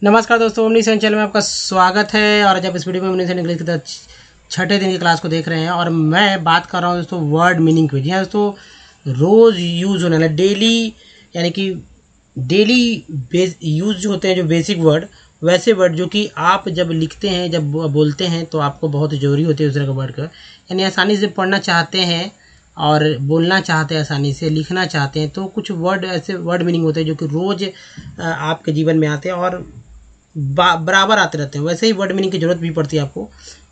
नमस्कार दोस्तों, ओमनीसेन चैनल में आपका स्वागत है। और जब इस वीडियो में ओमनीसेन इंग्लिश के छठे दिन की क्लास को देख रहे हैं और मैं बात कर रहा हूं दोस्तों वर्ड मीनिंग पे। जी हाँ दोस्तों, रोज़ यूज़ होने वाला डेली, यानी कि डेली बेस यूज जो होते हैं, जो बेसिक वर्ड, वैसे वर्ड जो कि आप जब लिखते हैं, जब बोलते हैं तो आपको बहुत ज़रूरी होते हैं उस तरह के वर्ड का, यानी आसानी से पढ़ना चाहते हैं और बोलना चाहते हैं, आसानी से लिखना चाहते हैं, तो कुछ वर्ड ऐसे वर्ड मीनिंग होते हैं जो कि रोज़ आपके जीवन में आते हैं और बराबर आते रहते हैं। वैसे ही वर्ड मीनिंग की जरूरत भी पड़ती है आपको।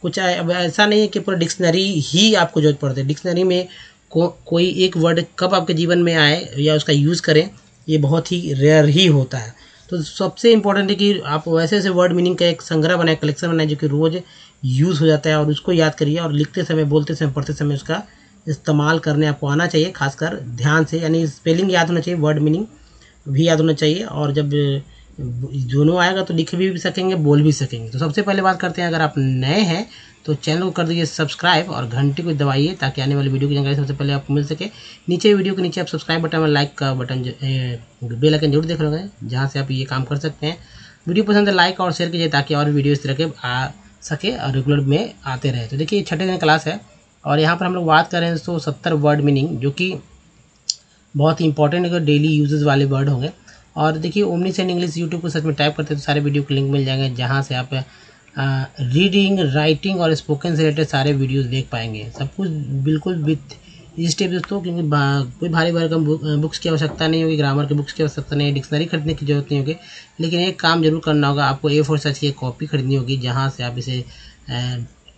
कुछ अब ऐसा नहीं है कि पूरा डिक्शनरी ही आपको जरूरत पड़ती है। डिक्शनरी में कोई एक वर्ड कब आपके जीवन में आए या उसका यूज़ करें, ये बहुत ही रेयर ही होता है। तो सबसे इम्पोर्टेंट है कि आप वैसे ऐसे वर्ड मीनिंग का एक संग्रह बनाए, कलेक्शन बनाए, जो कि रोज़ यूज़ हो जाता है, और उसको याद करिए और लिखते समय, बोलते समय, पढ़ते समय उसका इस्तेमाल करने आपको आना चाहिए, खासकर ध्यान से। यानी स्पेलिंग याद होना चाहिए, वर्ड मीनिंग भी याद होना चाहिए, और जब दोनों आएगा तो लिख भी सकेंगे, बोल भी सकेंगे। तो सबसे पहले बात करते हैं, अगर आप नए हैं तो चैनल को कर दीजिए सब्सक्राइब और घंटी को दबाइए ताकि आने वाली वीडियो की जानकारी सबसे पहले आपको मिल सके। नीचे वीडियो के नीचे आप सब्सक्राइब बटन में लाइक का बटन, बेल आइकन जरूर देख लोगे, जहाँ से आप ये काम कर सकते हैं। वीडियो पसंद है लाइक और शेयर कीजिए ताकि और वीडियो इस तरह के आ सके और रेगुलर में आते रहे। तो देखिए, छठे दिन क्लास है और यहाँ पर हम लोग बात कर रहे हैं दोस्तों 70 वर्ड मीनिंग, जो कि बहुत ही इंपॉर्टेंट है, डेली यूजेस वाले वर्ड होंगे। और देखिए, ओमनीसेन इंग्लिश यूट्यूब को सच में टाइप करते हैं तो सारे वीडियो के लिंक मिल जाएंगे, जहाँ से आप रीडिंग, राइटिंग और स्पोकन से रिलेटेड सारे वीडियोस देख पाएंगे। सब कुछ बिल्कुल विथ स्टेप दोस्तों, क्योंकि कोई भारी भरकम बुक्स की आवश्यकता नहीं होगी, ग्रामर की बुक्स की आवश्यकता नहीं है, डिक्शनरी खरीदने की जरूरत नहीं होगी। लेकिन एक काम जरूर करना होगा, आपको A4 साइज की एक कॉपी खरीदनी होगी, जहाँ से आप इसे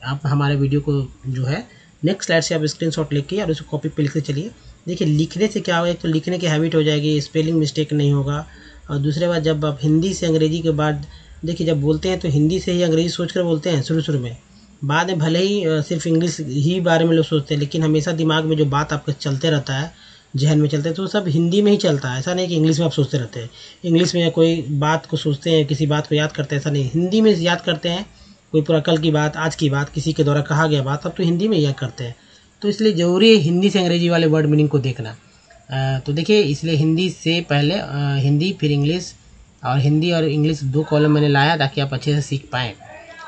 आप हमारे वीडियो को जो है नेक्स्ट स्लाइड से आप स्क्रीनशॉट लेके और उसको कॉपी पे लिखते चलिए। देखिए, लिखने से क्या होगा, एक तो लिखने की हैबिट हो जाएगी, स्पेलिंग मिस्टेक नहीं होगा। और दूसरे बात, जब आप हिंदी से अंग्रेजी के बाद, देखिए जब बोलते हैं तो हिंदी से ही अंग्रेजी सोच कर बोलते हैं शुरू में। बाद में भले ही सिर्फ इंग्लिश ही बारे में लोग सोचते हैं, लेकिन हमेशा दिमाग में जो बात आपका चलते रहता है, जहन में चलता है, तो सब हिंदी में ही चलता है। ऐसा नहीं कि इंग्लिश में आप सोचते रहते हैं। इंग्लिश में कोई बात को सोचते हैं, किसी बात को याद करते हैं, ऐसा नहीं, हिंदी में याद करते हैं। कोई पूरा कल की बात, आज की बात, किसी के द्वारा कहा गया बात, अब तो हिंदी में याद करते हैं। तो इसलिए ज़रूरी है हिंदी से अंग्रेजी वाले वर्ड मीनिंग को देखना। तो देखिए, इसलिए हिंदी से पहले हिंदी, फिर इंग्लिश, और हिंदी और इंग्लिश 2 कॉलम मैंने लाया ताकि आप अच्छे से सीख पाएँ।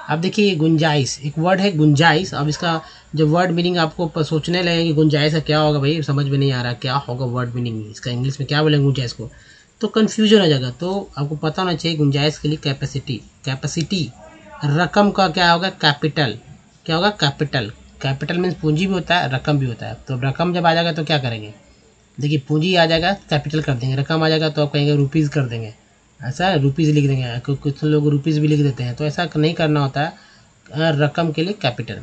अब देखिए, गुंजाइश एक वर्ड है, गुंजाइश। अब इसका जो वर्ड मीनिंग आपको सोचने लगे कि गुंजाइश का क्या होगा, भाई समझ में नहीं आ रहा क्या होगा वर्ड मीनिंग, इसका इंग्लिश में क्या बोलेंगे गुंजाइश को, तो कन्फ्यूजन हो जाएगा। तो आपको पता होना चाहिए गुंजाइश के लिए कैपेसिटी। रकम का क्या होगा, कैपिटल। क्या होगा, कैपिटल। कैपिटल मीन्स पूंजी भी होता है, रकम भी होता है। तो रकम जब आ जाएगा तो क्या करेंगे, देखिए पूंजी आ जाएगा कैपिटल कर देंगे, रकम आ जाएगा तो आप कहेंगे रुपीज़ कर देंगे, ऐसा है, रुपीज़ लिख देंगे। कुछ लोग रुपीज़ भी लिख देते हैं, तो ऐसा नहीं करना होता है। रकम के लिए कैपिटल।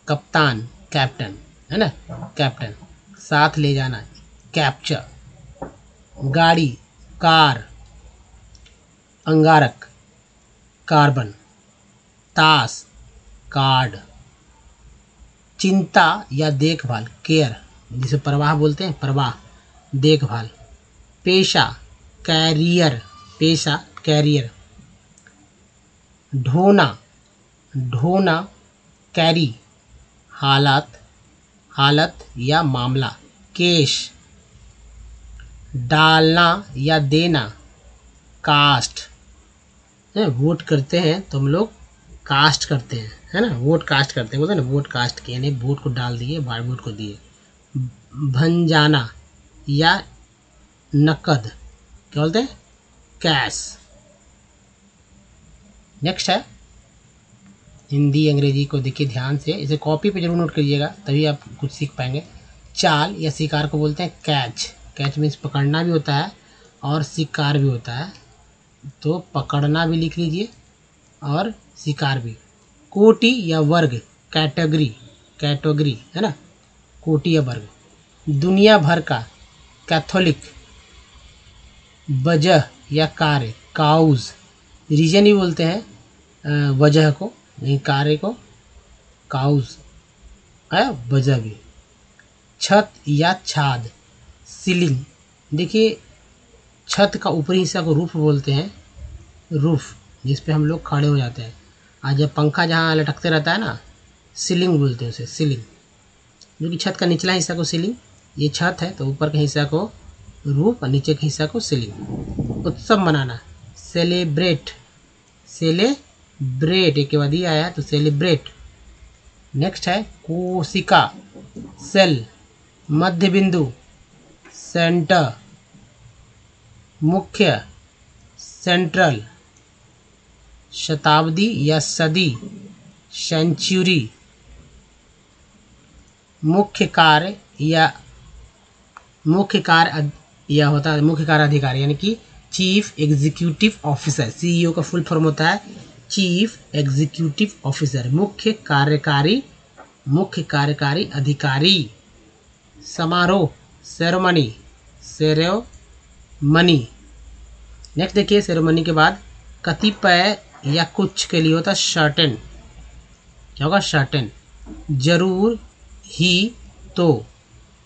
कप्तान, कैप्टन, है ना, कैप्टन। साथ ले जाना, कैप्चर। गाड़ी, कार। अंगारक, कार्बन। ताश, कार्ड। चिंता या देखभाल, केयर, जिसे प्रवाह बोलते हैं, प्रवाह, देखभाल। पेशा, कैरियर, पेशा, कैरियर। ढोना, ढोना, कैरी, हालत या मामला, केश। डालना या देना, कास्ट। वोट करते हैं तो हम लोग कास्ट करते हैं, है ना, वोट कास्ट करते हैं, बोलते हैं ना, वोट कास्ट किए, यानी वोट को डाल दिए, वोट को दिए। भंजाना या नकद, क्या बोलते हैं, कैश। नेक्स्ट है हिंदी अंग्रेजी को, देखिए ध्यान से, इसे कॉपी पे जरूर नोट करिएगा, तभी आप कुछ सीख पाएंगे। चाल या शिकार को बोलते हैं कैच। कैच मीन्स पकड़ना भी होता है और शिकार भी होता है, तो पकड़ना भी लिख लीजिए और शिकार भी। कोटि या वर्ग, कैटेगरी, है ना, कोटि या वर्ग। दुनिया भर का, कैथोलिक। वजह या कार्य, काउज। रीजन ही बोलते हैं वजह को, नहीं कार्य को, काउज है, वजह भी। छत या छाद, सीलिंग। देखिए, छत का ऊपरी हिस्सा को रूफ बोलते हैं, रूफ, जिस पे हम लोग खड़े हो जाते हैं। आज जब पंखा जहाँ लटकते रहता है ना, सीलिंग बोलते हैं उसे, सीलिंग। जो कि छत का निचला हिस्सा को सीलिंग, ये छत है तो ऊपर के हिस्सा को रूफ और नीचे के हिस्सा को सीलिंग। उत्सव मनाना, सेलिब्रेट, सेलेब्रेट, एक के बाद ही आया तो सेलिब्रेट। नेक्स्ट है कोशिका, सेल, मध्य बिंदु, सेंटर, मुख्य, सेंट्रल, शताब्दी या सदी, सेंचुरी, मुख्य कार्य होता है मुख्य कार्य अधिकारी, यानी कि चीफ एग्जीक्यूटिव ऑफिसर। सीईओ का फुल फॉर्म होता है चीफ एग्जीक्यूटिव ऑफिसर, मुख्य कार्यकारी अधिकारी। समारोह, सेरेमनी, नेक्स्ट देखिए, सेरेमनी के बाद कतिपय या कुछ के लिए होता है सर्टेन। क्या होगा? सर्टेन। जरूर, ही, तो,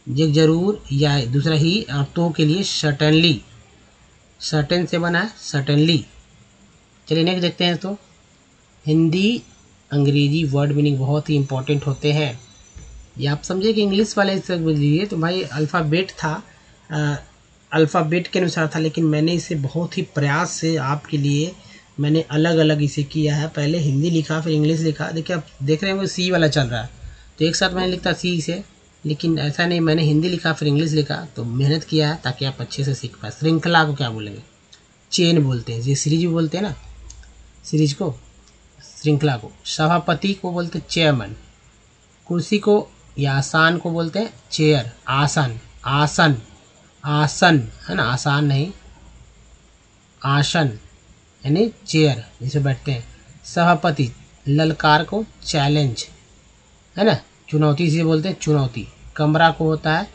एक जरूर या दूसरा ही और तो के लिए सर्टेनली, सर्टेन से बना है सर्टेनली। चलिए नेक्स्ट देखते हैं। तो हिंदी अंग्रेजी वर्ड मीनिंग बहुत ही इंपॉर्टेंट होते हैं। ये आप समझे कि इंग्लिश वाले से बोलिए तो भाई अल्फ़ाबेट था, अल्फ़ाबेट के अनुसार था, लेकिन मैंने इसे बहुत ही प्रयास से आपके लिए मैंने अलग अलग इसे किया है। पहले हिंदी लिखा, फिर इंग्लिश लिखा। देखिए आप देख रहे हैं वो सी वाला चल रहा है, तो एक साथ मैंने लिखता सी से, लेकिन ऐसा नहीं, मैंने हिंदी लिखा फिर इंग्लिश लिखा, तो मेहनत किया है ताकि आप अच्छे से सीख पाए। श्रृंखला को क्या बोलेंगे? चेन बोलते हैं। ये सीरीज भी बोलते हैं ना, सीरीज को, श्रृंखला को। सभापति को बोलते हैं चेयरमैन। कुर्सी को या आसान को बोलते हैं चेयर, आसन, आसन, आसन है ना, आसान नहीं, आसन यानी चेयर जिसे बैठते हैं। सभापति, ललकार को चैलेंज है ना, चुनौती से बोलते हैं चुनौती। कमरा को होता है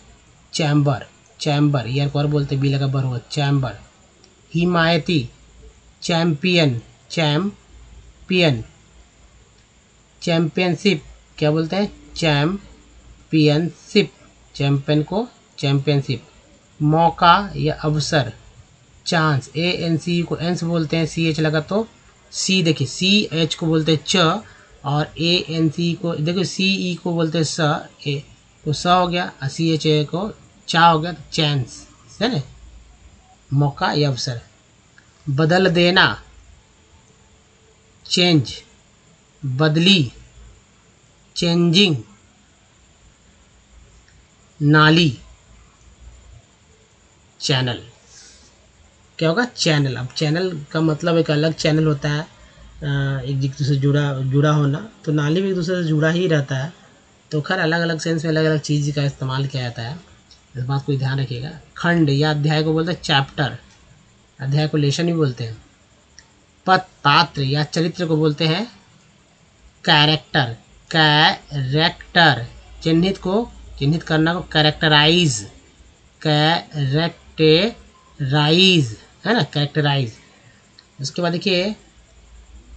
चैम्बर, चैम्बर, ईयर को और बोलते हैं, बी लगा बर हुआ, चैम्बर। हिमायती, चैम्पियन, चैम्पियन। चैम्पियनशिप क्या बोलते हैं? चैम्पियनशिप, चैम्पियन को चैम्पियनशिप। मौका या अवसर, चांस, ANC को एंस बोलते हैं, CH लगा तो सी, देखिए CH को बोलते हैं च, और ANC को देखिए CE को बोलते हैं स, ए तो स हो गया, और CH को चा हो गया, तो चांस है ना, मौका या अवसर। बदल देना, चेंज, बदली, चेंजिंग। नाली, चैनल। क्या होगा? चैनल। अब चैनल का मतलब एक अलग चैनल होता है, एक दूसरे से जुड़ा होना, तो नाली भी एक दूसरे से जुड़ा ही रहता है। तो खैर अलग अलग सेंस में अलग अलग चीज़ का इस्तेमाल किया जाता है, इस बात को ध्यान रखिएगा। खंड या अध्याय को बोलते हैं चैप्टर, अध्याय को लेशन भी बोलते हैं। पात्र या चरित्र को बोलते हैं कैरेक्टर, कैरेक्टर। चिन्हित को, चिन्हित करना को कैरेक्टराइज, कैरेक्टराइज है ना, कैरेक्टराइज। उसके बाद देखिए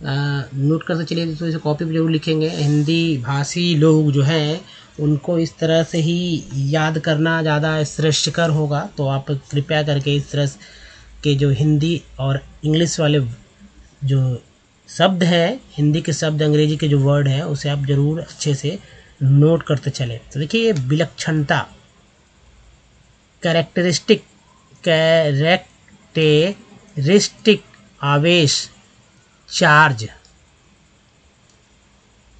नोट करते चलिए, तो इसे कॉपी पे जरूर लिखेंगे। हिंदी भाषी लोग जो हैं उनको इस तरह से ही याद करना ज़्यादा श्रेष्ठकर होगा, तो आप कृपया करके इस तरह के जो हिंदी और इंग्लिश वाले जो शब्द हैं, हिंदी के शब्द, अंग्रेजी के जो वर्ड हैं, उसे आप ज़रूर अच्छे से नोट करते चलें। तो देखिए विलक्षणता, कैरेक्टरिस्टिक, कैरेक्टरिस्टिक, आवेश, चार्ज।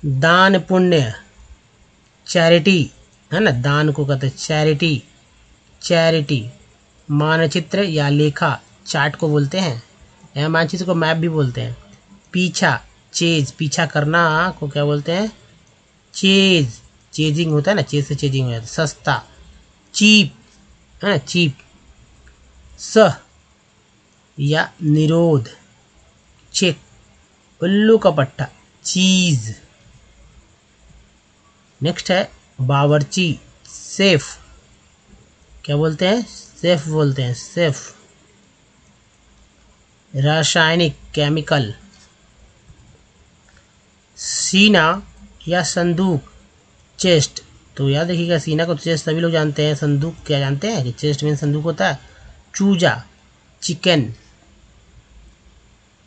दान पुण्य, चैरिटी है ना, दान को कहते हैं चैरिटी, चैरिटी। मानचित्र या लेखा, चार्ट को बोलते हैं, या मानचित्र को मैप भी बोलते हैं। पीछा, चेज, पीछा करना को क्या बोलते हैं? चेज, चेजिंग होता है ना, चेज से चेजिंग हो जाता है। सस्ता, चीप है ना, चीप। सह या निरोध, चेक। उल्लू का पट्टा, चीज। नेक्स्ट है बावर्ची, सेफ, क्या बोलते हैं? सेफ बोलते हैं, सेफ। रासायनिक, केमिकल। सीना या संदूक, चेस्ट। तो याद रखिएगा, सीना को चेस्ट सभी लोग जानते हैं, संदूक क्या जानते हैं कि चेस्ट में संदूक होता है। चूजा, चिकन,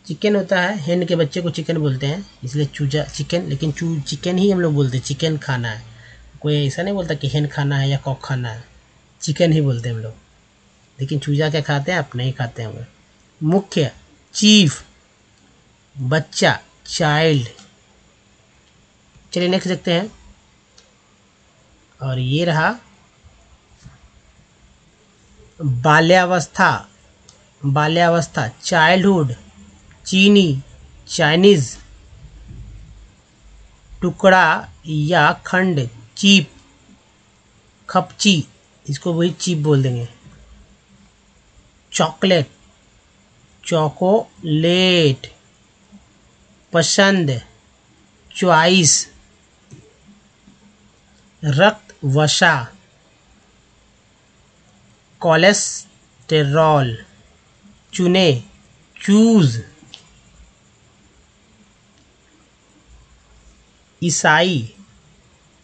चिकन होता है, हेन के बच्चे को चिकन बोलते हैं, इसलिए चूजा चिकन, लेकिन चिकन ही हम लोग बोलते हैं, चिकन खाना है। कोई ऐसा नहीं बोलता कि हेन खाना है या कॉक खाना है, चिकन ही बोलते हैं हम लोग। लेकिन चूजा क्या खाते हैं? आप नहीं खाते होंगे। मुख्य, चीफ, बच्चा, चाइल्ड। चलिए नेक्स्ट देखते हैं। और ये रहा बाल्यावस्था, बाल्यावस्था, चाइल्डहुड, चीनी, चाइनीज। टुकड़ा या खंड, चीप, खपची, इसको वही चीप बोल देंगे। Chocolate, chocolate. पसंद, चॉइस। रक्त वसा, कोलेस्टेरॉल। चुने, चूज। ईसाई,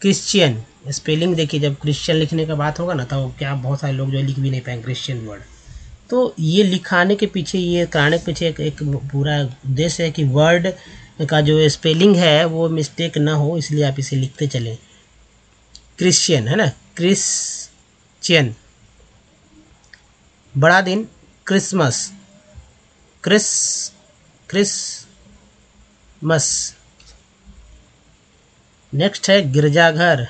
क्रिश्चियन। स्पेलिंग देखिए, जब क्रिश्चियन लिखने का बात होगा ना तो क्या बहुत सारे लोग जो लिख भी नहीं पाएंगे क्रिश्चियन वर्ड। तो ये लिखाने के पीछे, ये कराने के पीछे एक पूरा उद्देश्य है कि वर्ड का जो स्पेलिंग है वो मिस्टेक ना हो, इसलिए आप इसे लिखते चलें। क्रिश्चियन है ना, क्रिश्चियन। बड़ा दिन, क्रिसमस, क्रिसमस। नेक्स्ट है गिरजाघर,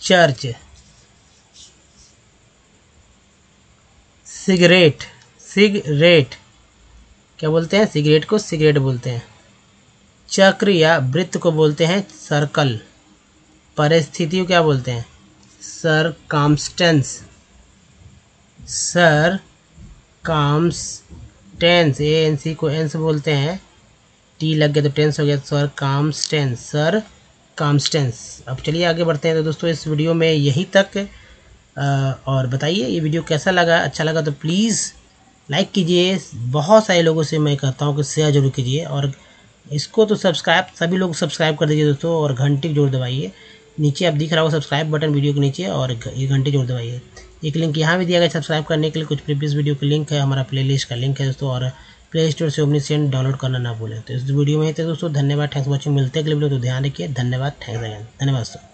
चर्च। सिगरेट, सिगरेट क्या बोलते हैं? सिगरेट को सिगरेट बोलते हैं। चक्र या वृत्त को बोलते हैं सर्कल। परिस्थिति को क्या बोलते हैं? सरकामस्टेंस, सरकामस्टेंस। ANC को एंस बोलते हैं, टी लग गया तो टेंस हो गया, सरकामस्टेंस, सरकामस्टेंस। अब चलिए आगे बढ़ते हैं। तो दोस्तों इस वीडियो में यहीं तक। और बताइए ये वीडियो कैसा लगा। अच्छा लगा तो प्लीज़ लाइक कीजिए। बहुत सारे लोगों से मैं कहता हूँ कि शेयर जरूर कीजिए, और इसको तो सब्सक्राइब, सभी लोग सब्सक्राइब कर दीजिए दोस्तों, और घंटी को जरूर दबाइए। नीचे आप दिख रहा होगा सब्सक्राइब बटन वीडियो के नीचे, और ये घंटी जरूर दबाइए। एक लिंक यहाँ भी दिया गया सब्सक्राइब करने के लिए, कुछ प्रीवियस वीडियो का लिंक है, हमारा प्लेलिस्ट का लिंक है दोस्तों, और प्ले स्टोर से ओमनीसेंट डाउनलोड करना ना भूलें। तो इस वीडियो में ही थे दोस्तों, धन्यवाद, थैंक्स वॉचिंग। मिलते हैं अगले वीडियो, तो ध्यान रखिए। धन्यवाद, थैंक्स अगेन, धन्यवाद दोस्तों।